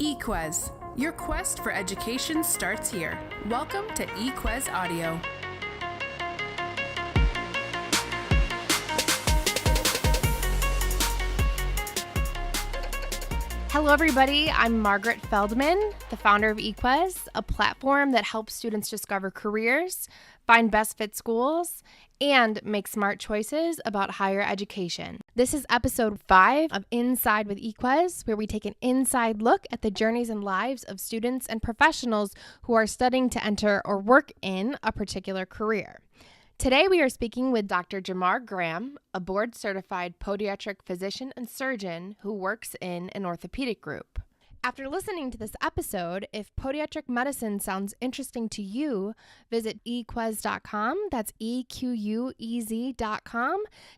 eQuez. Your quest for education starts here. Welcome to eQuez Audio. Hello, everybody. I'm Margaret Feldman, the founder of eQuez, a platform that helps students discover careers, find best fit schools, and make smart choices about higher education. This is episode 5 of Inside with eQuez, where we take an inside look at the journeys and lives of students and professionals who are studying to enter or work in a particular career. Today, we are speaking with Dr. Jemaar Graham, a board-certified podiatric physician and surgeon who works in an orthopedic group. After listening to this episode, if podiatric medicine sounds interesting to you, visit eQuez.com, that's EQUEZ.com,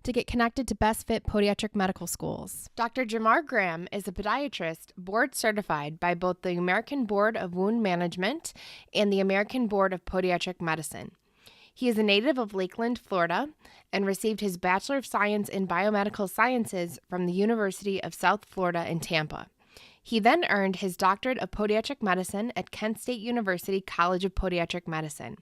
to get connected to best fit podiatric medical schools. Dr. Jemaar Graham is a podiatrist board-certified by both the American Board of Wound Management and the American Board of Podiatric Medicine. He is a native of Lakeland, Florida, and received his Bachelor of Science in Biomedical Sciences from the University of South Florida in Tampa. He then earned his Doctorate of Podiatric Medicine at Kent State University College of Podiatric Medicine.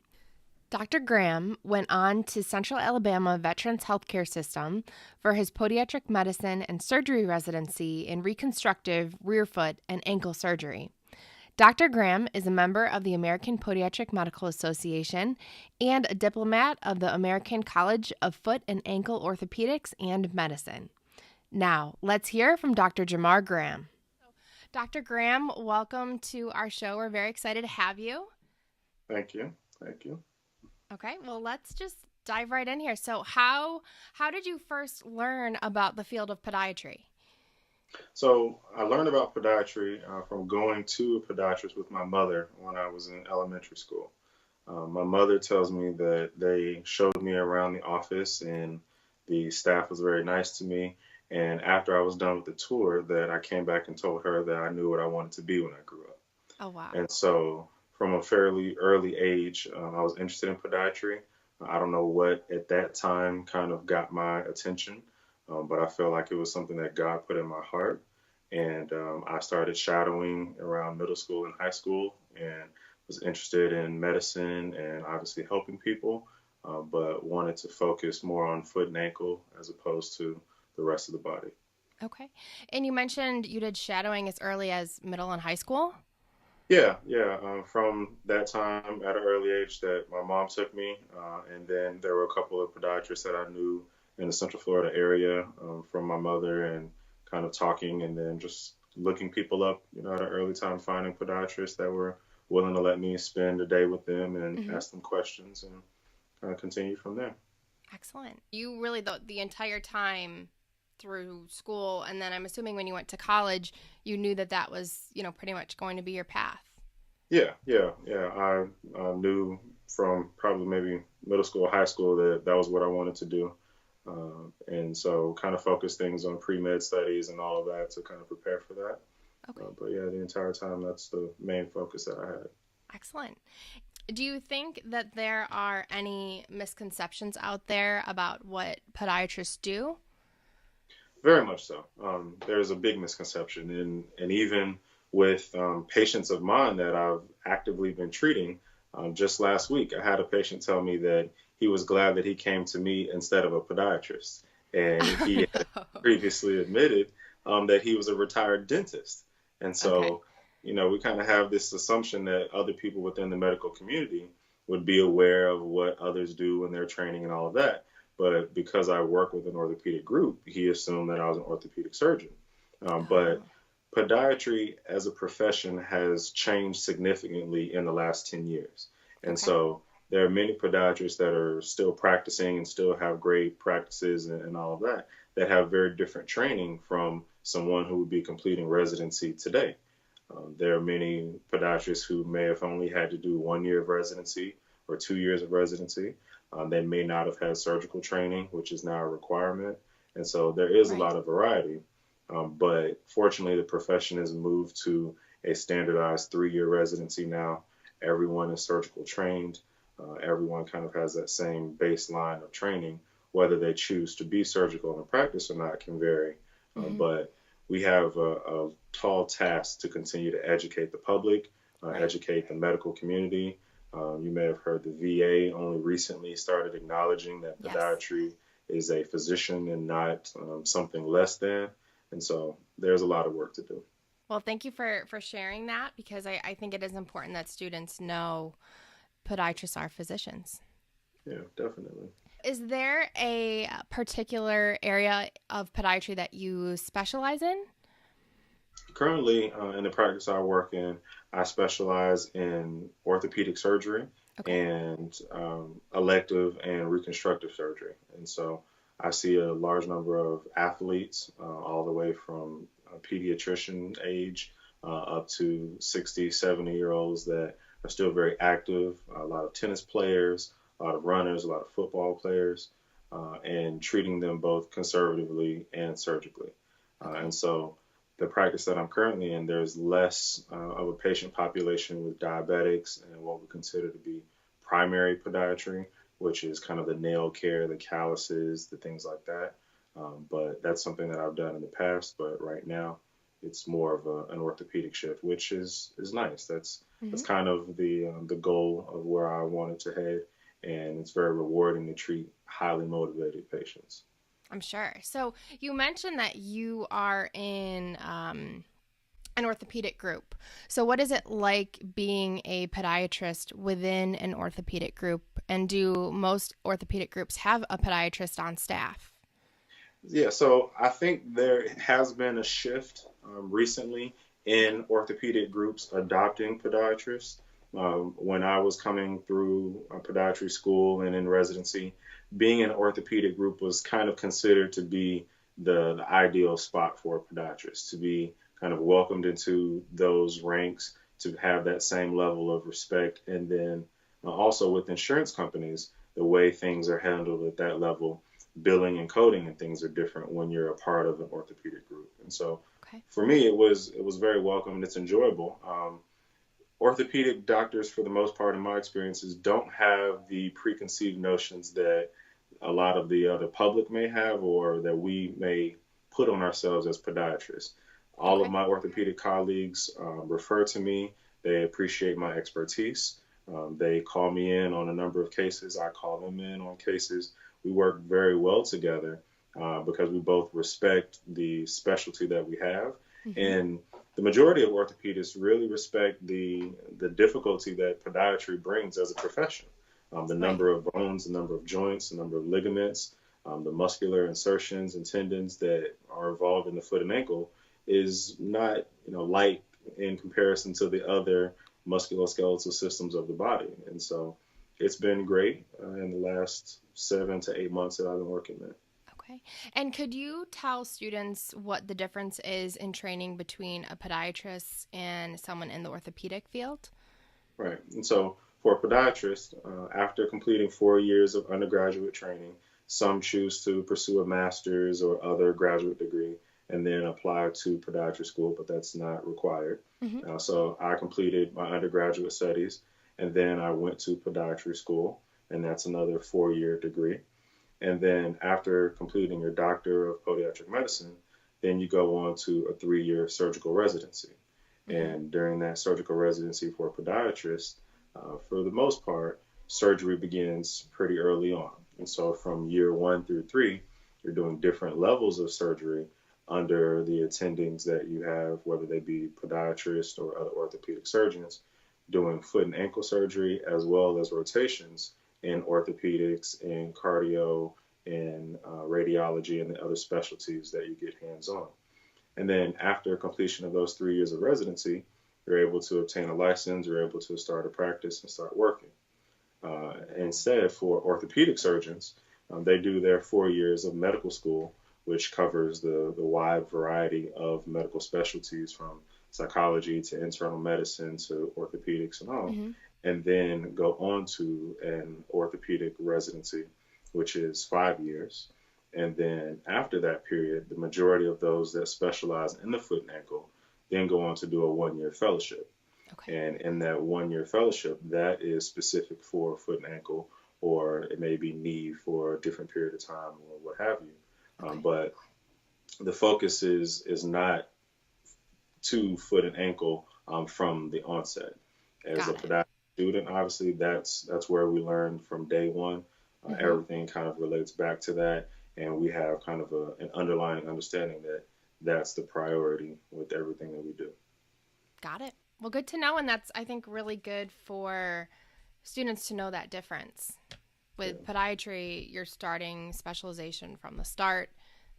Dr. Graham went on to Central Alabama Veterans Healthcare System for his podiatric medicine and surgery residency in reconstructive rear foot and ankle surgery. Dr. Graham is a member of the American Podiatric Medical Association and a diplomat of the American College of Foot and Ankle Orthopedics and Medicine. Now, let's hear from Dr. Jemaar Graham. Dr. Graham, welcome to our show. We're very excited to have you. Thank you. Thank you. Okay, well, let's just dive right in here. So how did you first learn about the field of podiatry? So I learned about podiatry from going to a podiatrist with my mother when I was in elementary school. My mother tells me that they showed me around the office and the staff was very nice to me. And after I was done with the tour, that I came back and told her that I knew what I wanted to be when I grew up. Oh, wow. And so from a fairly early age, I was interested in podiatry. I don't know what at that time kind of got my attention. But I felt like it was something that God put in my heart. And I started shadowing around middle school and high school and was interested in medicine and obviously helping people, but wanted to focus more on foot and ankle as opposed to the rest of the body. Okay. And you mentioned you did shadowing as early as middle and high school? Yeah. From that time at an early age that my mom took me, and then there were a couple of podiatrists that I knew in the Central Florida area from my mother and kind of talking and then just looking people up, at an early time, finding podiatrists that were willing to let me spend a day with them and ask them questions and kind of continue from there. Excellent. You really, the entire time through school, and then I'm assuming when you went to college, you knew that was, pretty much going to be your path. Yeah. I knew from probably maybe middle school, high school that was what I wanted to do. And so kind of focus things on pre-med studies and all of that to kind of prepare for that. Okay. But yeah, the entire time, that's the main focus that I had. Excellent. Do you think that there are any misconceptions out there about what podiatrists do? Very much so. There's a big misconception. And even with patients of mine that I've actively been treating, just last week, I had a patient tell me that he was glad that he came to me instead of a podiatrist. And he had previously admitted that he was a retired dentist. And so, we kind of have this assumption that other people within the medical community would be aware of what others do in their training and all of that. But because I work with an orthopedic group, he assumed that I was an orthopedic surgeon. But podiatry as a profession has changed significantly in the last 10 years. And so there are many podiatrists that are still practicing and still have great practices and all of that have very different training from someone who would be completing residency today. There are many podiatrists who may have only had to do 1 year of residency or 2 years of residency. They may not have had surgical training, which is now a requirement. And so there is a lot of variety. But fortunately, the profession has moved to a standardized 3-year residency now. Everyone is surgical trained. Everyone kind of has that same baseline of training. Whether they choose to be surgical in practice or not can vary. But we have a tall task to continue to educate the public, Right. educate the medical community. You may have heard the VA only recently started acknowledging that Yes. podiatry is a physician and not something less than. And so there's a lot of work to do. Well, thank you for sharing that, because I think it is important that students know podiatrists are physicians. Yeah, definitely. Is there a particular area of podiatry that you specialize in? Currently, in the practice I work in, I specialize in orthopedic surgery Okay. and elective and reconstructive surgery. And so I see a large number of athletes, all the way from a pediatrician age up to 60, 70-year-olds that are still very active, a lot of tennis players, a lot of runners, a lot of football players, and treating them both conservatively and surgically. Okay. And so the practice that I'm currently in, there's less of a patient population with diabetics and what we consider to be primary podiatry, which is kind of the nail care, the calluses, the things like that. But that's something that I've done in the past. But right now, it's more of an orthopedic shift, which is nice. That's kind of the goal of where I wanted to head, and it's very rewarding to treat highly motivated patients. I'm sure. So you mentioned that you are in an orthopedic group. So what is it like being a podiatrist within an orthopedic group? And do most orthopedic groups have a podiatrist on staff? Yeah, so I think there has been a shift recently in orthopedic groups adopting podiatrists. When I was coming through podiatry school and in residency, being an orthopedic group was kind of considered to be the ideal spot for a podiatrist, to be kind of welcomed into those ranks, to have that same level of respect. And then also with insurance companies, the way things are handled at that level, billing and coding and things are different when you're a part of an orthopedic group. And so Okay. for me, it was very welcome and it's enjoyable. Orthopedic doctors, for the most part, in my experiences, don't have the preconceived notions that a lot of the other public may have or that we may put on ourselves as podiatrists. All of Okay. my orthopedic colleagues refer to me. They appreciate my expertise. They call me in on a number of cases. I call them in on cases. We work very well together because we both respect the specialty that we have. And the majority of orthopedists really respect the difficulty that podiatry brings as a profession. The Right. number of bones, the number of joints, the number of ligaments, the muscular insertions and tendons that are involved in the foot and ankle is not, light in comparison to the other musculoskeletal systems of the body. And so it's been great in the last 7 to 8 months that I've been working there. Okay. And could you tell students what the difference is in training between a podiatrist and someone in the orthopedic field? Right. And so for a podiatrist, after completing 4 years of undergraduate training, some choose to pursue a master's or other graduate degree and then apply to podiatry school, but that's not required. So I completed my undergraduate studies and then I went to podiatry school, and that's another 4-year degree. And then after completing your doctor of podiatric medicine, then you go on to a 3-year surgical residency. And during that surgical residency for a podiatrist, for the most part, surgery begins pretty early on. And so from year 1 through 3, you're doing different levels of surgery under the attendings that you have, whether they be podiatrists or other orthopedic surgeons, doing foot and ankle surgery as well as rotations in orthopedics and cardio and radiology and the other specialties that you get hands-on. And then after completion of those 3 years of residency, you're able to obtain a license, you're able to start a practice and start working. Instead, for orthopedic surgeons, they do their 4 years of medical school, which covers the wide variety of medical specialties from psychology to internal medicine to orthopedics and all, and then go on to an orthopedic residency, which is 5 years. And then after that period, the majority of those that specialize in the foot and ankle then go on to do a 1-year fellowship. Okay. And in that 1-year fellowship, that is specific for foot and ankle, or it may be knee for a different period of time or what have you. Okay. But the focus is not to foot and ankle from the onset. As a Got it. podiatric student, obviously that's where we learn from day one. Hmm. Everything kind of relates back to that, and we have kind of an underlying understanding that that's the priority with everything that we do. Got it. Well, good to know. And that's, I think, really good for students to know that difference. With Yeah. podiatry, you're starting specialization from the start.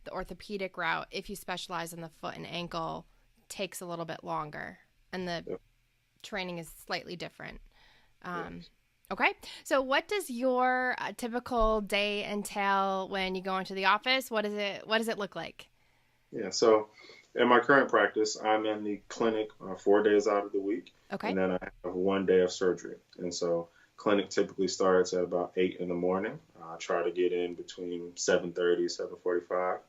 The orthopedic route, if you specialize in the foot and ankle, takes a little bit longer, and the Yep. training is slightly different. Um, Yes. okay. So, what does your typical day entail when you go into the office? What is it? What does it look like? Yeah. So in my current practice, I'm in the clinic 4 days out of the week, Okay. and then I have 1 day of surgery. And so clinic typically starts at about 8 in the morning. I try to get in between 7:30, 7:45,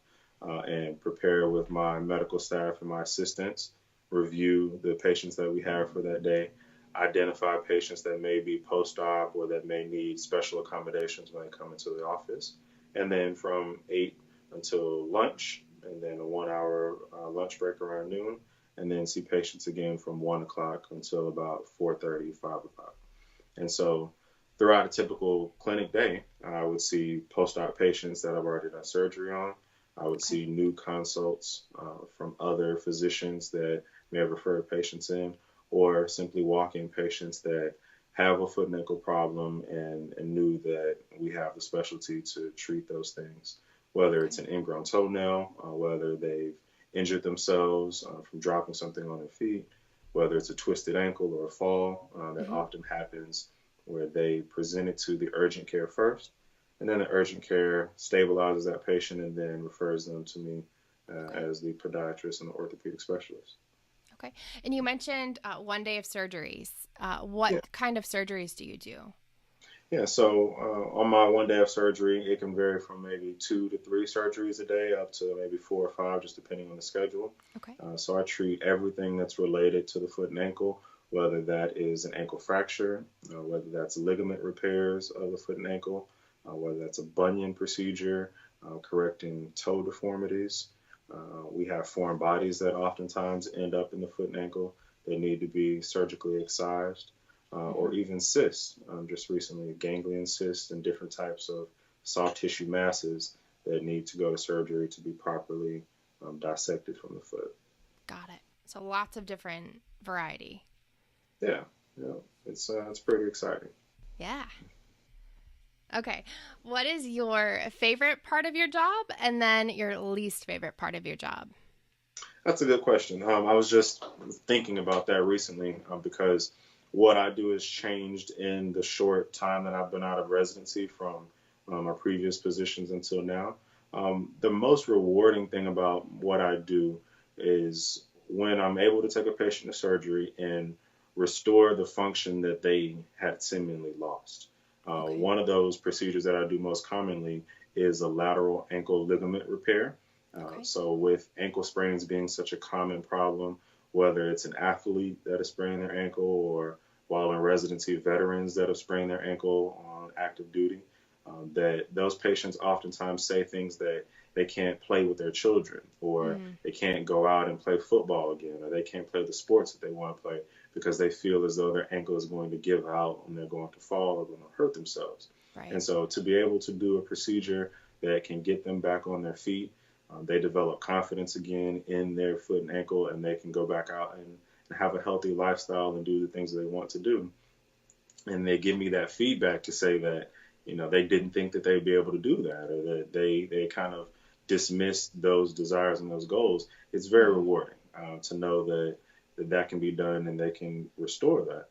and prepare with my medical staff and my assistants, review the patients that we have for that day, identify patients that may be post-op or that may need special accommodations when they come into the office. And then from 8 until lunch, and then a 1 hour lunch break around noon, and then see patients again from 1 o'clock until about 4:30, 5 o'clock. And so throughout a typical clinic day, I would see post-op patients that I've already done surgery on. I would Okay. see new consults from other physicians that may have referred patients in, or simply walk-in patients that have a foot and ankle problem and knew that we have the specialty to treat those things, whether Okay. it's an ingrown toenail, whether they've injured themselves from dropping something on their feet, whether it's a twisted ankle or a fall that Hmm. often happens where they present it to the urgent care first, and then the urgent care stabilizes that patient and then refers them to me Okay. as the podiatrist and the orthopedic specialist. Okay. And you mentioned 1 day of surgeries. Yeah, What kind of surgeries do you do? yeah. So on my 1 day of surgery, it can vary from maybe 2 to 3 surgeries a day up to maybe 4 or 5, just depending on the schedule. Okay. So I treat everything that's related to the foot and ankle, whether that is an ankle fracture, whether that's ligament repairs of the foot and ankle, whether that's a bunion procedure, correcting toe deformities. We have foreign bodies that oftentimes end up in the foot and ankle. They need to be surgically excised, Hmm. or even cysts. Just recently, ganglion cysts and different types of soft tissue masses that need to go to surgery to be properly dissected from the foot. Got it. So lots of different variety. Yeah, yeah, it's pretty exciting. Yeah. Okay. What is your favorite part of your job and then your least favorite part of your job? That's a good question. I was just thinking about that recently because what I do has changed in the short time that I've been out of residency from my previous positions until now. The most rewarding thing about what I do is when I'm able to take a patient to surgery and restore the function that they had seemingly lost. Okay. One of those procedures that I do most commonly is a lateral ankle ligament repair. Okay. So with ankle sprains being such a common problem, whether it's an athlete that has sprained their ankle or while in residency, veterans that have sprained their ankle on active duty, that those patients oftentimes say things that they can't play with their children, or Mm, they can't go out and play football again, or they can't play the sports that they want to play because they feel as though their ankle is going to give out and they're going to fall or going to hurt themselves. right. And so to be able to do a procedure that can get them back on their feet, they develop confidence again in their foot and ankle, and they can go back out and have a healthy lifestyle and do the things that they want to do. And they give me that feedback to say that, they didn't think that they'd be able to do that, or that they kind of dismissed those desires and those goals. It's very Mm, rewarding to know that can be done and they can restore that.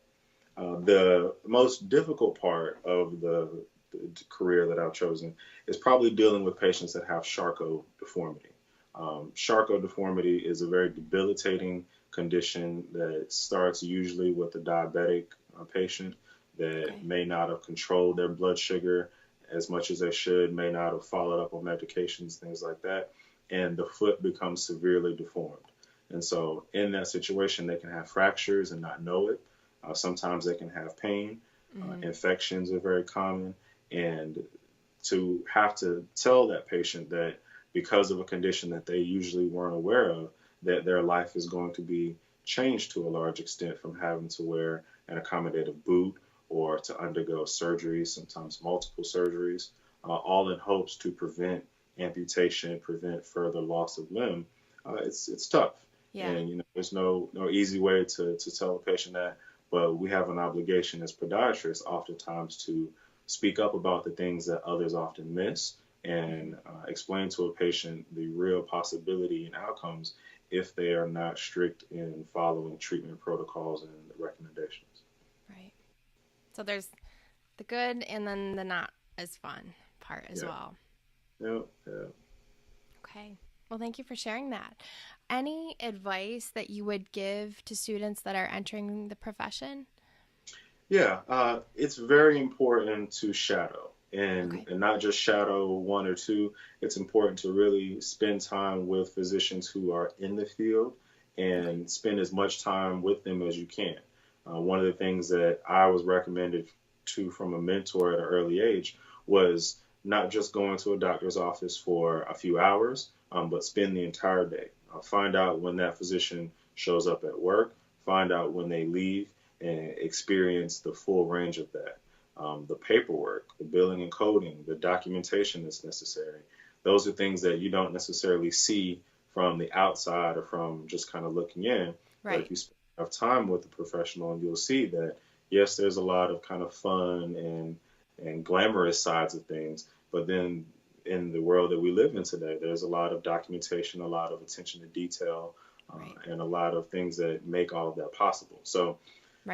The most difficult part of the career that I've chosen is probably dealing with patients that have Charcot deformity. Charcot deformity is a very debilitating condition that starts usually with a diabetic patient that okay. may not have controlled their blood sugar as much as they should, may not have followed up on medications, things like that, and the foot becomes severely deformed. And so in that situation, they can have fractures and not know it. Sometimes they can have pain. Hmm. Infections are very common. And to have to tell that patient that because of a condition that they usually weren't aware of, that their life is going to be changed to a large extent from having to wear an accommodative boot or to undergo surgery, sometimes multiple surgeries, all in hopes to prevent amputation, prevent further loss of limb. It's tough. Yeah. And there's no easy way to tell a patient that, but we have an obligation as podiatrists oftentimes to speak up about the things that others often miss and explain to a patient the real possibility and outcomes if they are not strict in following treatment protocols and recommendations. Right. So there's the good and then the not as fun part as well. Yeah. Okay. Well, thank you for sharing that. Any advice that you would give to students that are entering the profession? Yeah, it's very important to shadow and not just shadow one or two. It's important to really spend time with physicians who are in the field and spend as much time with them as you can. One of the things that I was recommended to from a mentor at an early age was not just going to a doctor's office for a few hours, but spend the entire day. Find out when that physician shows up at work, find out when they leave, and experience the full range of that. The paperwork, the billing and coding, the documentation that's necessary. Those are things that you don't necessarily see from the outside or from just kind of looking in. Right. But if you spend enough time with the professional, you'll see that, yes, there's a lot of kind of fun and glamorous sides of things, but then in the world that we live in today, there's a lot of documentation, a lot of attention to detail, and a lot of things that make all of that possible. So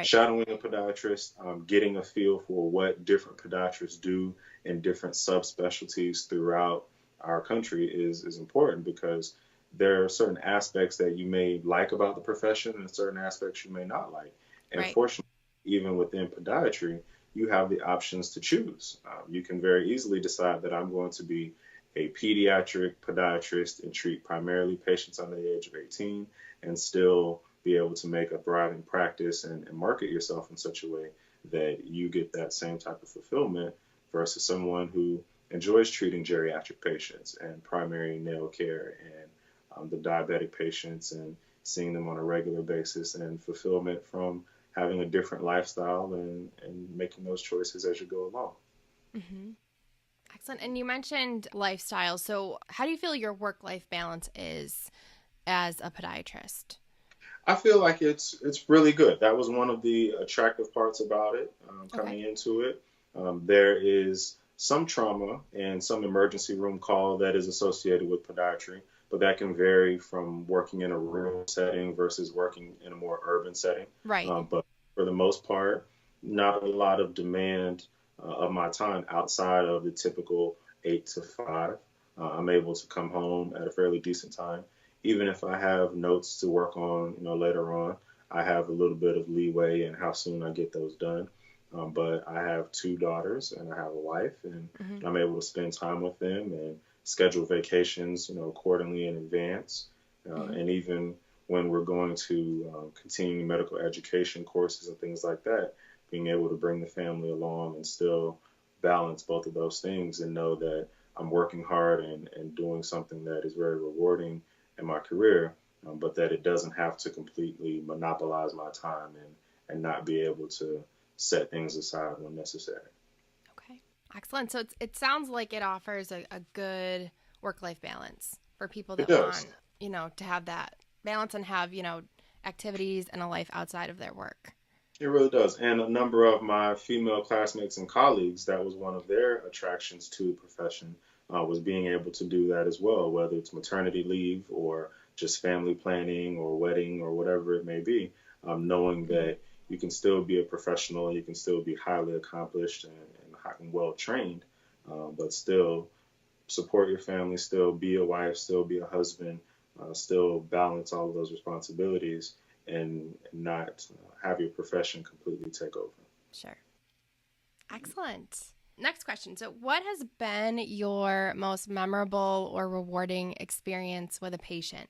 shadowing a podiatrist, getting a feel for what different podiatrists do in different subspecialties throughout our country is important, because there are certain aspects that you may like about the profession and certain aspects you may not like. And fortunately, even within podiatry, you have the options to choose. You can very easily decide that I'm going to be a pediatric podiatrist and treat primarily patients under the age of 18 and still be able to make a thriving practice and market yourself in such a way that you get that same type of fulfillment versus someone who enjoys treating geriatric patients and primary nail care and the diabetic patients and seeing them on a regular basis, and fulfillment from having a different lifestyle and making those choices as you go along. Mm-hmm. Excellent. And you mentioned lifestyle. So how do you feel your work-life balance is as a podiatrist? I feel like it's really good. That was one of the attractive parts about it coming into it. There is some trauma and some emergency room call that is associated with podiatry, but that can vary from working in a rural setting versus working in a more urban setting. Right. But for the most part, not a lot of demand of my time outside of the typical 8 to 5. I'm able to come home at a fairly decent time. Even if I have notes to work on, later on, I have a little bit of leeway in how soon I get those done. But I have 2 daughters and I have a wife, and I'm able to spend time with them and schedule vacations, accordingly in advance. And even when we're going to continuing medical education courses and things like that, being able to bring the family along and still balance both of those things and know that I'm working hard and doing something that is very rewarding in my career, but that it doesn't have to completely monopolize my time and not be able to set things aside when necessary. Okay, excellent. So it sounds like it offers a good work-life balance for people that want, to have that balance and have, activities and a life outside of their work. It really does. And a number of my female classmates and colleagues, that was one of their attractions to the profession, was being able to do that as well, whether it's maternity leave or just family planning or wedding or whatever it may be, knowing that you can still be a professional, you can still be highly accomplished and well trained, but still support your family, still be a wife, still be a husband, still balance all of those responsibilities and not have your profession completely take over. Sure. Excellent. Next question. So what has been your most memorable or rewarding experience with a patient?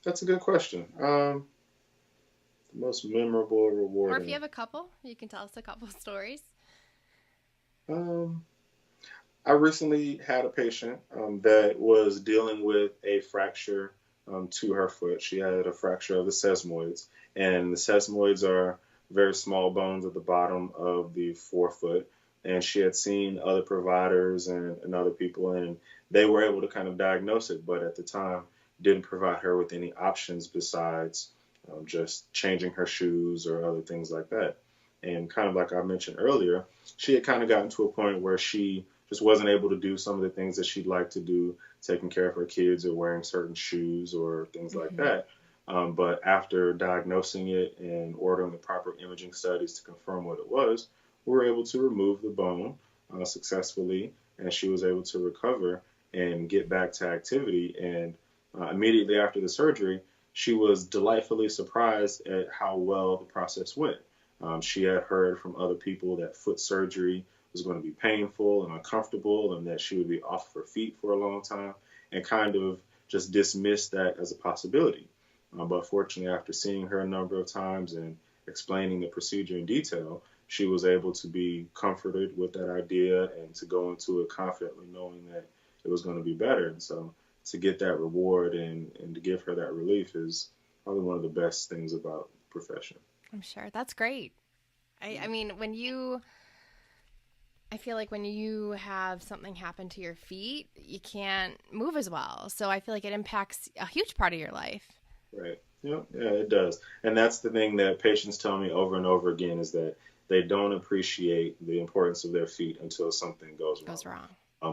That's a good question. The most memorable or rewarding. Or if you have a couple, you can tell us a couple stories. Um, I recently had a patient that was dealing with a fracture to her foot. She had a fracture of the sesamoids, and the sesamoids are very small bones at the bottom of the forefoot. And she had seen other providers and other people, and they were able to kind of diagnose it, but at the time didn't provide her with any options besides just changing her shoes or other things like that. And kind of like I mentioned earlier, she had kind of gotten to a point where she just wasn't able to do some of the things that she'd like to do, taking care of her kids or wearing certain shoes or things like that. But after diagnosing it and ordering the proper imaging studies to confirm what it was, we were able to remove the bone successfully, and she was able to recover and get back to activity. And immediately after the surgery, she was delightfully surprised at how well the process went. She had heard from other people that foot surgery was going to be painful and uncomfortable and that she would be off her feet for a long time, and kind of just dismissed that as a possibility. But fortunately, after seeing her a number of times and explaining the procedure in detail, she was able to be comforted with that idea and to go into it confidently knowing that it was going to be better. And so to get that reward and to give her that relief is probably one of the best things about the profession. I'm sure. That's great. I mean, I feel like when you have something happen to your feet, you can't move as well. So I feel like it impacts a huge part of your life. Right. Yeah, it does. And that's the thing that patients tell me over and over again is that they don't appreciate the importance of their feet until something goes wrong.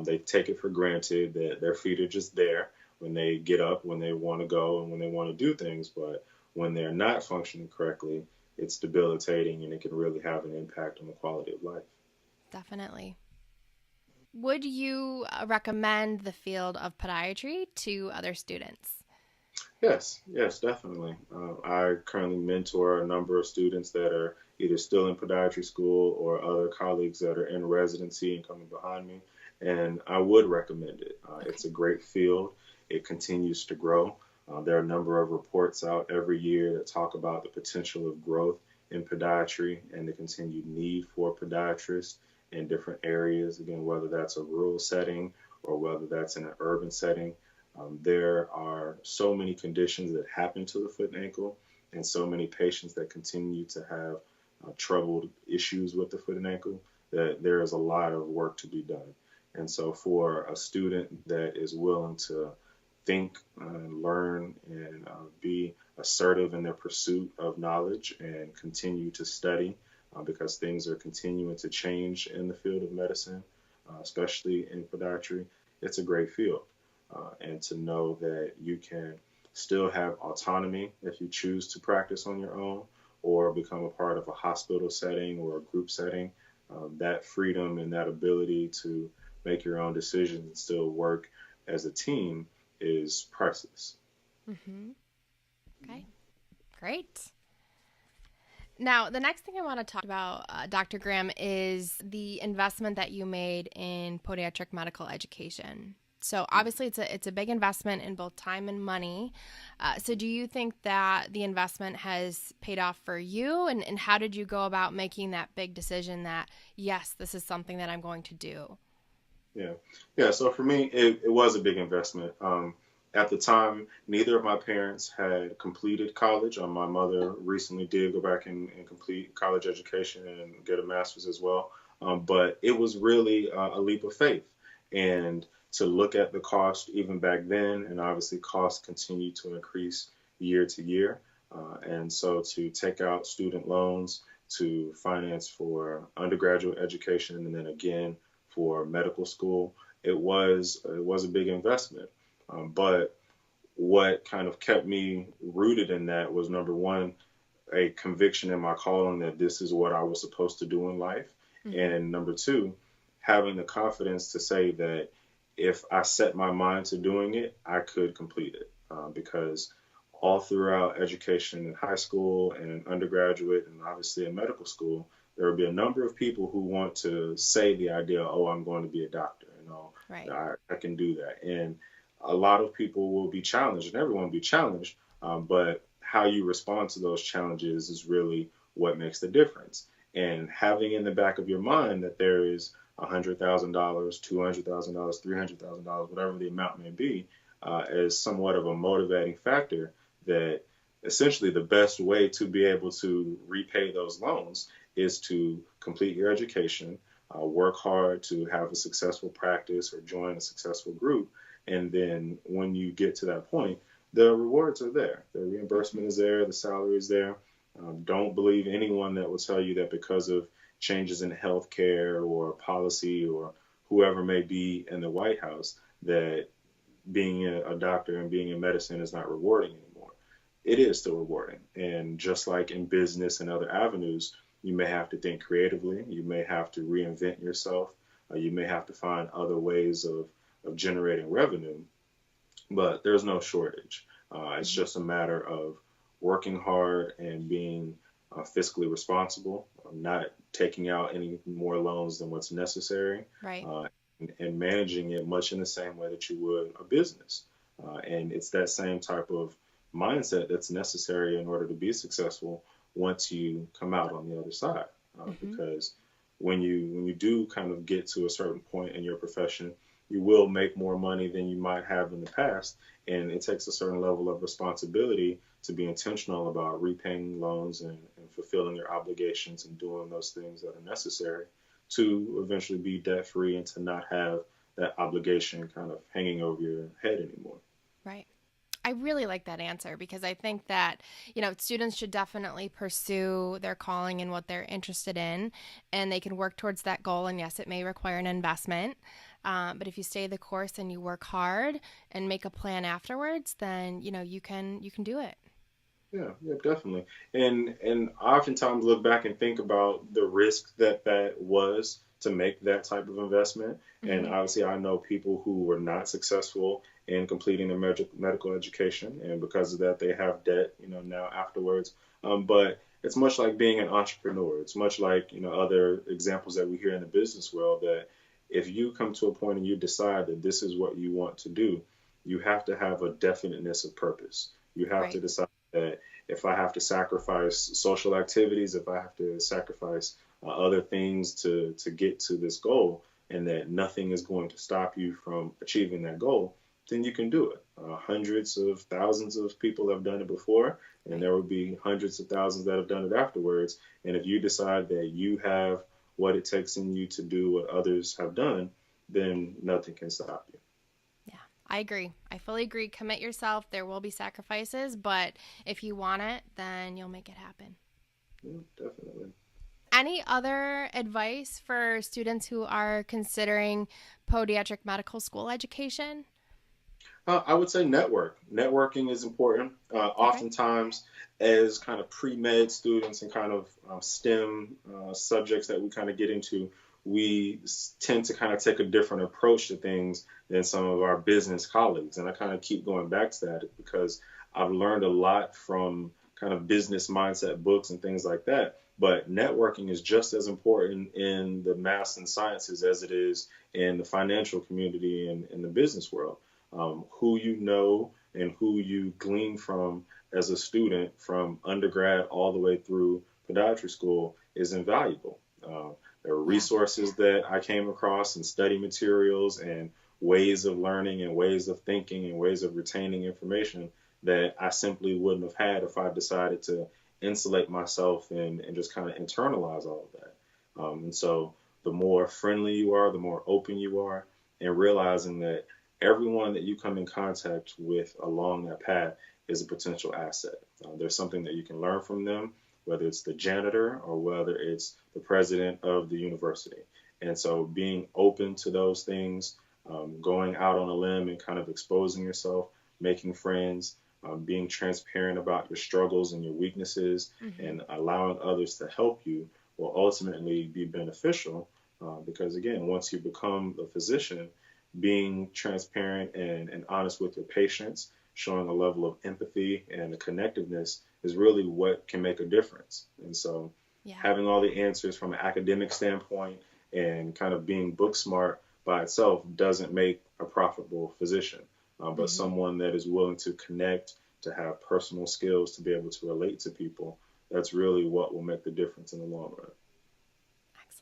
They take it for granted that their feet are just there when they get up, when they want to go, and when they want to do things. But when they're not functioning correctly, it's debilitating and it can really have an impact on the quality of life. Definitely. Would you recommend the field of podiatry to other students? Yes, definitely. I currently mentor a number of students that are either still in podiatry school or other colleagues that are in residency and coming behind me, and I would recommend it. It's a great field. It continues to grow. There are a number of reports out every year that talk about the potential of growth in podiatry and the continued need for podiatrists in different areas, again, whether that's a rural setting or whether that's in an urban setting. There are so many conditions that happen to the foot and ankle, and so many patients that continue to have troubled issues with the foot and ankle that there is a lot of work to be done. And so for a student that is willing to think and learn and be assertive in their pursuit of knowledge and continue to study because things are continuing to change in the field of medicine, especially in podiatry, it's a great field. And to know that you can still have autonomy if you choose to practice on your own or become a part of a hospital setting or a group setting, that freedom and that ability to make your own decisions and still work as a team is priceless. Okay, great. Now, the next thing I want to talk about, Dr. Graham, is the investment that you made in podiatric medical education. So obviously it's a big investment in both time and money. So do you think that the investment has paid off for you? And how did you go about making that big decision that, yes, this is something that I'm going to do? Yeah. So for me, it was a big investment. At the time, neither of my parents had completed college. My mother recently did go back and complete college education and get a master's as well. But it was really a leap of faith. And to look at the cost even back then, and obviously costs continue to increase year to year. And so to take out student loans to finance for undergraduate education and then again for medical school, it was a big investment. But what kind of kept me rooted in that was, number one, a conviction in my calling that this is what I was supposed to do in life. And number two, having the confidence to say that if I set my mind to doing it, I could complete it. Because all throughout education in high school and undergraduate and obviously in medical school, there will be a number of people who want to say the idea, oh, I'm going to be a doctor, Right. I can do that. And a lot of people will be challenged, and everyone will be challenged, but how you respond to those challenges is really what makes the difference. And having in the back of your mind that there is $100,000, $200,000, $300,000, whatever the amount may be, as somewhat of a motivating factor that essentially the best way to be able to repay those loans is to complete your education, work hard to have a successful practice or join a successful group. And then when you get to that point, the rewards are there. The reimbursement is there. The salary is there. Don't believe anyone that will tell you that because of changes in healthcare or policy or whoever may be in the White House, that being a doctor and being in medicine is not rewarding anymore. It is still rewarding. And just like in business and other avenues, you may have to think creatively. You may have to reinvent yourself. You may have to find other ways of generating revenue, but there's no shortage. It's just a matter of working hard and being fiscally responsible, not taking out any more loans than what's necessary, Right. And managing it much in the same way that you would a business. And it's that same type of mindset that's necessary in order to be successful once you come out on the other side. Because when you do kind of get to a certain point in your profession, you will make more money than you might have in the past. And it takes a certain level of responsibility to be intentional about repaying loans and fulfilling your obligations and doing those things that are necessary to eventually be debt free and to not have that obligation kind of hanging over your head anymore. Right. I really like that answer because I think that, students should definitely pursue their calling and what they're interested in, and they can work towards that goal. And yes, it may require an investment. But if you stay the course and you work hard and make a plan afterwards, then, you can do it. Yeah, definitely. And I oftentimes look back and think about the risk that was to make that type of investment. And obviously, I know people who were not successful in completing their medical education, and because of that, they have debt, now afterwards. But it's much like being an entrepreneur. It's much like, other examples that we hear in the business world, that if you come to a point and you decide that this is what you want to do, you have to have a definiteness of purpose. You have to decide that if I have to sacrifice social activities, if I have to sacrifice other things to get to this goal, and that nothing is going to stop you from achieving that goal, then you can do it. Hundreds of thousands of people have done it before, and there will be hundreds of thousands that have done it afterwards. And if you decide that you have what it takes in you to do what others have done, then nothing can stop you. Yeah, I agree. I fully agree. Commit yourself. There will be sacrifices, but if you want it, then you'll make it happen. Yeah, definitely. Any other advice for students who are considering podiatric medical school education? I would say network. Networking is important. Oftentimes, as kind of pre-med students and kind of STEM subjects that we kind of get into, we tend to kind of take a different approach to things than some of our business colleagues. And I kind of keep going back to that because I've learned a lot from kind of business mindset books and things like that. But networking is just as important in the math and sciences as it is in the financial community and in the business world. Who you know and who you glean from as a student from undergrad all the way through podiatry school is invaluable. There are resources that I came across and study materials and ways of learning and ways of thinking and ways of retaining information that I simply wouldn't have had if I decided to insulate myself and just kind of internalize all of that. And so the more friendly you are, the more open you are, and realizing that everyone that you come in contact with along that path is a potential asset. There's something that you can learn from them, whether it's the janitor or whether it's the president of the university. And so being open to those things, going out on a limb and kind of exposing yourself, making friends, being transparent about your struggles and your weaknesses, and allowing others to help you will ultimately be beneficial. Because again, once you become a physician, being transparent and honest with your patients, showing a level of empathy and a connectiveness is really what can make a difference. And so having all the answers from an academic standpoint and kind of being book smart by itself doesn't make a profitable physician. But someone that is willing to connect, to have personal skills, to be able to relate to people, that's really what will make the difference in the long run.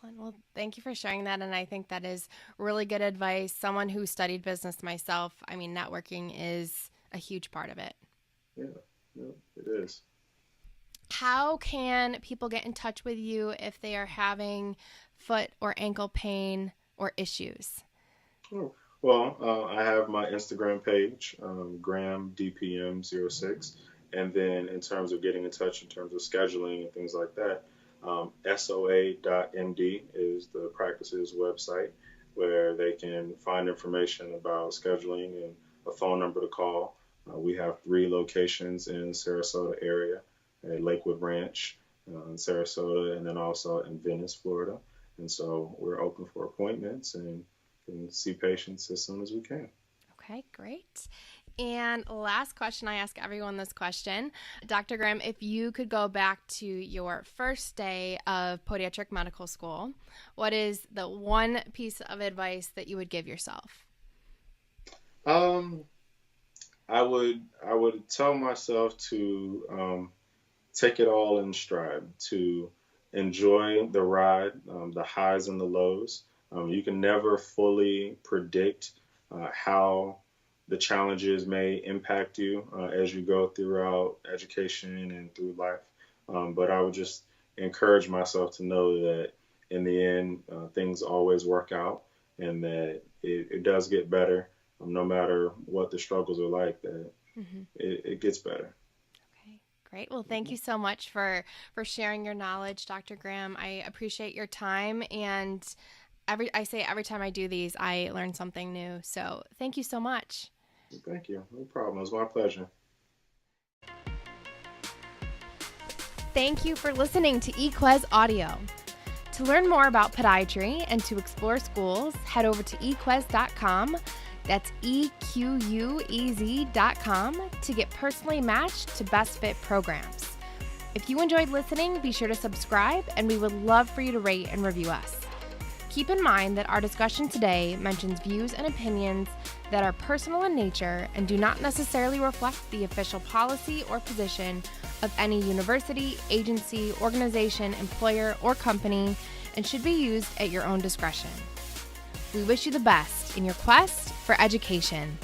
Excellent. Well, thank you for sharing that. And I think that is really good advice. Someone who studied business myself, I mean, networking is a huge part of it. Yeah, it is. How can people get in touch with you if they are having foot or ankle pain or issues? Oh, well, I have my Instagram page, GrahamDPM06. And then in terms of getting in touch, in terms of scheduling and things like that, SOA.MD is the practice's website where they can find information about scheduling and a phone number to call. We have 3 locations in Sarasota area, at Lakewood Ranch in Sarasota, and then also in Venice, Florida. And so we're open for appointments and can see patients as soon as we can. Okay, great. And last question, I ask everyone this question. Dr. Graham, if you could go back to your first day of podiatric medical school, what is the one piece of advice that you would give yourself? I would tell myself to take it all in stride, to enjoy the ride, the highs and the lows. You can never fully predict how the challenges may impact you as you go throughout education and through life. But I would just encourage myself to know that in the end, things always work out, and that it does get better, no matter what the struggles are like, that it gets better. Okay, great. Well, thank you so much for sharing your knowledge, Dr. Graham. I appreciate your time, and every time I do these, I learn something new. So thank you so much. Thank you. No problem. It was my pleasure. Thank you for listening to eQuez Audio. To learn more about podiatry and to explore schools, head over to eQuez.com. That's EQUEZ.com to get personally matched to best fit programs. If you enjoyed listening, be sure to subscribe, and we would love for you to rate and review us. Keep in mind that our discussion today mentions views and opinions that are personal in nature and do not necessarily reflect the official policy or position of any university, agency, organization, employer, or company, and should be used at your own discretion. We wish you the best in your quest for education.